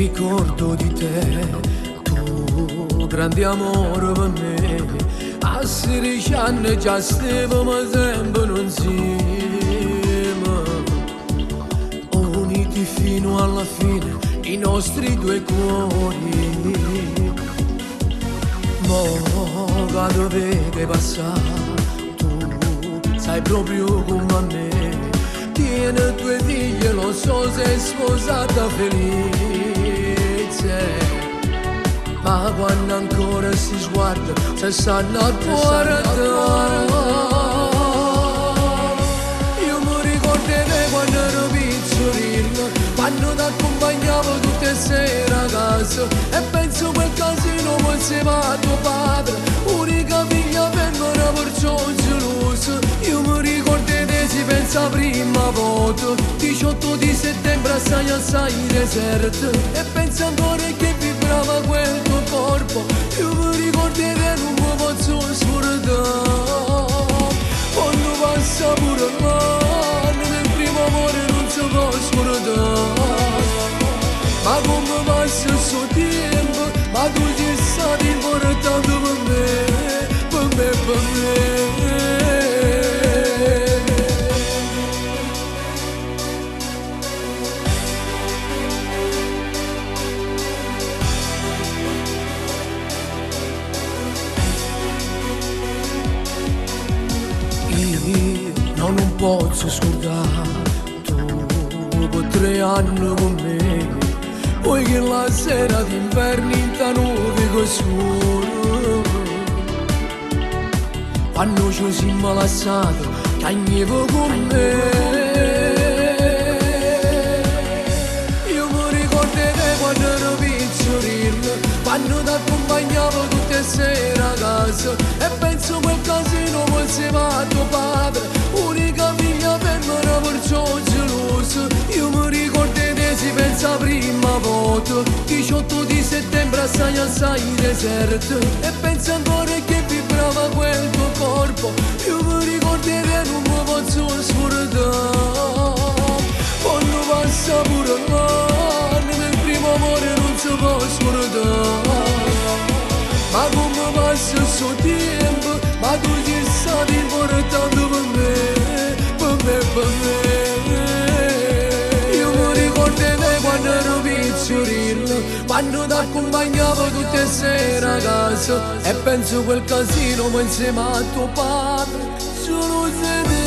ricordo di te, tu grande amore per me. A 16 anni già stavamo sempre insieme, uniti fino alla fine i nostri due cuori. Mo vado che passa, tu sai proprio come a me. Tiene due figlie, lo so, sei sposata felice, ma quando ancora si sguarda, se stanno a guardare. Io mi ricordo te quando ero piccolino, quando ti accompagnavo tutte le sere a casa, e penso quel casino voleva tuo padre, unica figlia per me era perciò geloso. Io mi ricordo te, si pensa prima volta, 18 di settembre assai deserto, e penso ancora che vibrava quel tuo corpo. Io mi ricordo che non mi posso scordare, quando passa pure l'anno del primo amore non si può scordare. Ma come passa il suo tempo, ma tu ci stai importando per me, per me, per me. Io non posso scordare, tu per 3 anni con me, poi che la sera d'inverno in ta nuove cosciure, quando ci siamo lasciati, cagnevo con me. Io mi ricordo te quando ero piccolino, quando ti accompagnavo tutte le sere a casa, e penso quel casino voleva tuo padre, unica figlia per me era perciò geloso. Io mi ricordo te, si pensa prima volta, 18 di settembre assai deserto, e penso ancora che vibrava quel tuo corpo. Io mi ricordo che non mi posso scordare, quando passa pure l'anno del primo amore non si può scordare. Ma come passa il suo tempo, ma tu ci stai importando per me, per me, per me. Io mi ricordo te quando ero piccolino, quando ti accompagnavo tutte le sere a casa, e penso quel casino insieme a tuo padre, solo se te